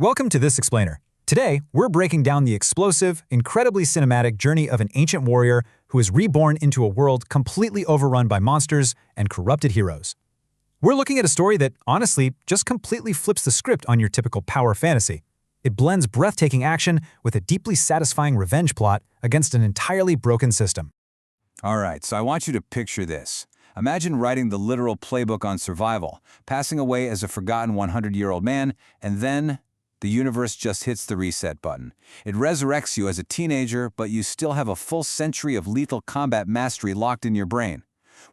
Welcome to This Explainer. Today, we're breaking down the explosive, incredibly cinematic journey of an ancient warrior who is reborn into a world completely overrun by monsters and corrupted heroes. We're looking at a story that, honestly, just completely flips the script on your typical power fantasy. It blends breathtaking action with a deeply satisfying revenge plot against an entirely broken system. Alright, so I want you to picture this. Imagine writing the literal playbook on survival, passing away as a forgotten 100-year-old man, and then the universe just hits the reset button. It resurrects you as a teenager, but you still have a full century of lethal combat mastery locked in your brain.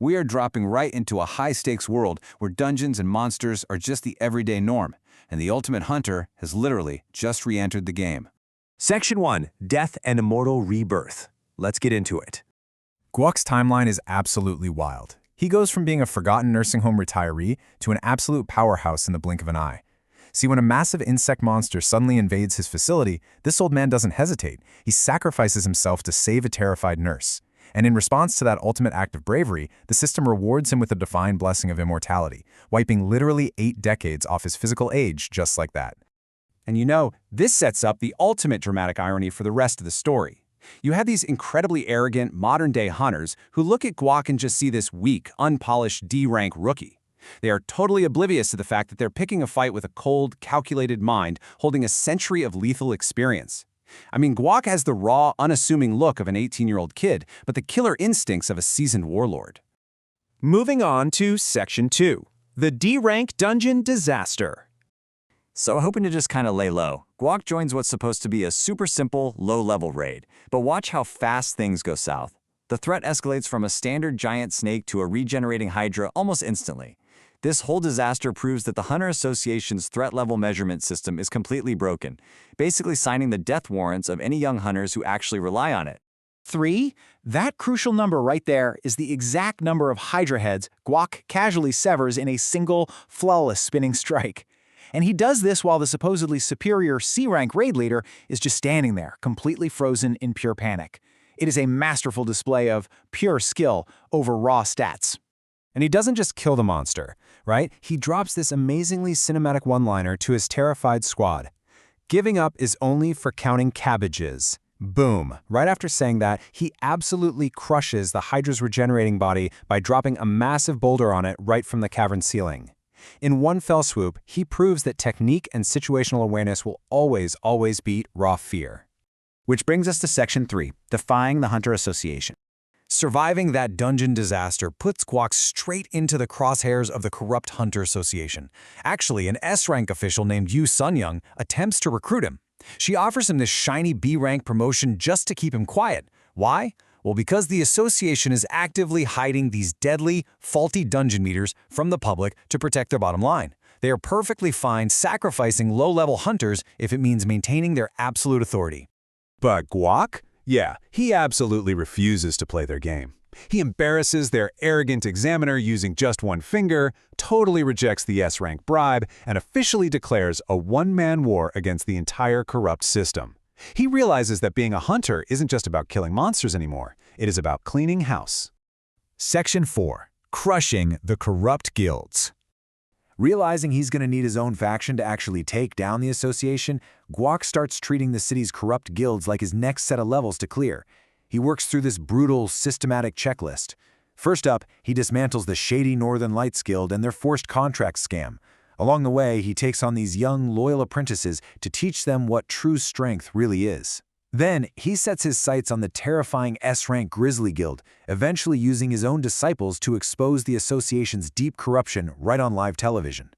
We are dropping right into a high-stakes world where dungeons and monsters are just the everyday norm, and the ultimate hunter has literally just re-entered the game. Section 1. Death and Immortal Rebirth. Let's get into it. Guok's timeline is absolutely wild. He goes from being a forgotten nursing home retiree to an absolute powerhouse in the blink of an eye. See, when a massive insect monster suddenly invades his facility, this old man doesn't hesitate. He sacrifices himself to save a terrified nurse. And in response to that ultimate act of bravery, the system rewards him with a divine blessing of immortality, wiping literally 8 decades off his physical age just like that. And you know, this sets up the ultimate dramatic irony for the rest of the story. You have these incredibly arrogant, modern-day hunters who look at Guok and just see this weak, unpolished D-rank rookie. They are totally oblivious to the fact that they're picking a fight with a cold, calculated mind holding a century of lethal experience. I mean, Guok has the raw, unassuming look of an 18-year-old kid, but the killer instincts of a seasoned warlord. Moving on to Section 2. The D-Rank Dungeon Disaster. So hoping to just kind of lay low, Guok joins what's supposed to be a super simple, low-level raid. But watch how fast things go south. The threat escalates from a standard giant snake to a regenerating hydra almost instantly. This whole disaster proves that the Hunter Association's threat level measurement system is completely broken, basically signing the death warrants of any young hunters who actually rely on it. 3. That crucial number right there is the exact number of Hydra heads Guok casually severs in a single, flawless spinning strike. And he does this while the supposedly superior C-rank raid leader is just standing there, completely frozen in pure panic. It is a masterful display of pure skill over raw stats. And he doesn't just kill the monster, right? He drops this amazingly cinematic one-liner to his terrified squad. Giving up is only for counting cabbages. Boom. Right after saying that, he absolutely crushes the Hydra's regenerating body by dropping a massive boulder on it right from the cavern ceiling. In one fell swoop, he proves that technique and situational awareness will always beat raw fear. Which brings us to Section 3, Defying the Hunter Association. Surviving that dungeon disaster puts Guok straight into the crosshairs of the corrupt Hunter Association. Actually, an S-rank official named Yu Sunyoung attempts to recruit him. She offers him this shiny B-rank promotion just to keep him quiet. Why? Well, because the association is actively hiding these deadly, faulty dungeon meters from the public to protect their bottom line. They are perfectly fine sacrificing low-level hunters if it means maintaining their absolute authority. But Guok? Yeah, he absolutely refuses to play their game. He embarrasses their arrogant examiner using just one finger, totally rejects the S-rank bribe, and officially declares a one-man war against the entire corrupt system. He realizes that being a hunter isn't just about killing monsters anymore. It is about cleaning house. Section 4. Crushing the Corrupt Guilds. Realizing he's going to need his own faction to actually take down the association, Guok starts treating the city's corrupt guilds like his next set of levels to clear. He works through this brutal, systematic checklist. First up, he dismantles the shady Northern Lights Guild and their forced contract scam. Along the way, he takes on these young, loyal apprentices to teach them what true strength really is. Then, he sets his sights on the terrifying S-rank Grizzly Guild, eventually using his own disciples to expose the association's deep corruption right on live television.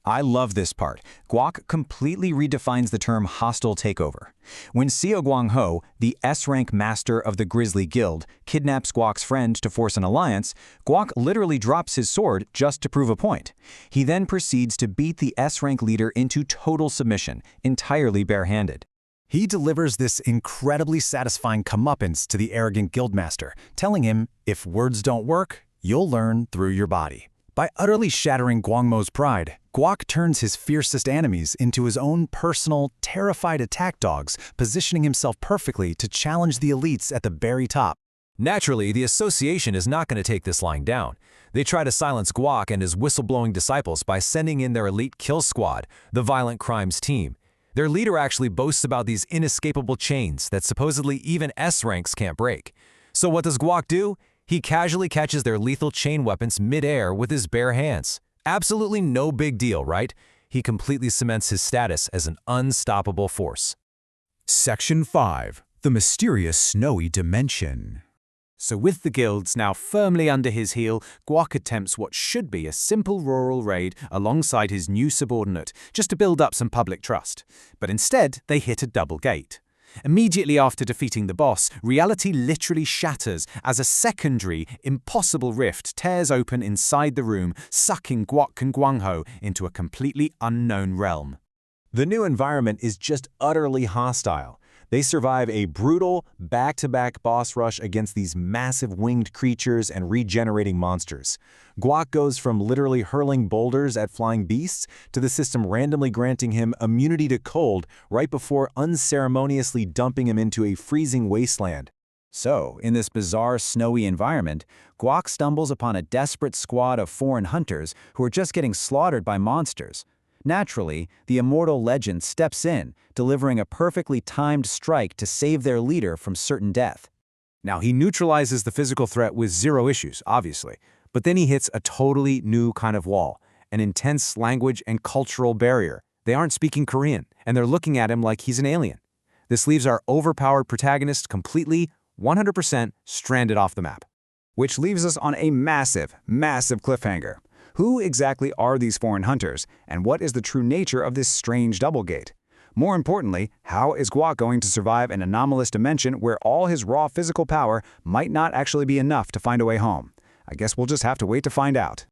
I love this part. Guok completely redefines the term hostile takeover. When Seo Guangho, the S-rank master of the Grizzly Guild, kidnaps Guok's friend to force an alliance, Guok literally drops his sword just to prove a point. He then proceeds to beat the S-rank leader into total submission, entirely barehanded. He delivers this incredibly satisfying comeuppance to the arrogant guildmaster, telling him, if words don't work, you'll learn through your body. By utterly shattering Guangmo's pride, Guok turns his fiercest enemies into his own personal, terrified attack dogs, positioning himself perfectly to challenge the elites at the very top. Naturally, the association is not going to take this lying down. They try to silence Guok and his whistleblowing disciples by sending in their elite kill squad, the Violent Crimes team. Their leader actually boasts about these inescapable chains that supposedly even S ranks can't break. So what does Guac do? He casually catches their lethal chain weapons mid-air with his bare hands. Absolutely no big deal, right? He completely cements his status as an unstoppable force. Section 5. The Mysterious Snowy Dimension. So with the guilds now firmly under his heel, Guac attempts what should be a simple rural raid alongside his new subordinate, just to build up some public trust. But instead, they hit a double gate. Immediately after defeating the boss, reality literally shatters as a secondary, impossible rift tears open inside the room, sucking Guac and Guangho into a completely unknown realm. The new environment is just utterly hostile. They survive a brutal, back-to-back boss rush against these massive winged creatures and regenerating monsters. Guac goes from literally hurling boulders at flying beasts to the system randomly granting him immunity to cold right before unceremoniously dumping him into a freezing wasteland. So, in this bizarre, snowy environment, Guac stumbles upon a desperate squad of foreign hunters who are just getting slaughtered by monsters. Naturally, the Immortal legend steps in, delivering a perfectly timed strike to save their leader from certain death. Now, he neutralizes the physical threat with zero issues, obviously, but then he hits a totally new kind of wall, an intense language and cultural barrier. They aren't speaking Korean, and they're looking at him like he's an alien. This leaves our overpowered protagonist completely, 100% stranded off the map. Which leaves us on a massive, massive cliffhanger. Who exactly are these foreign hunters, and what is the true nature of this strange double gate? More importantly, how is Guac going to survive an anomalous dimension where all his raw physical power might not actually be enough to find a way home? I guess we'll just have to wait to find out.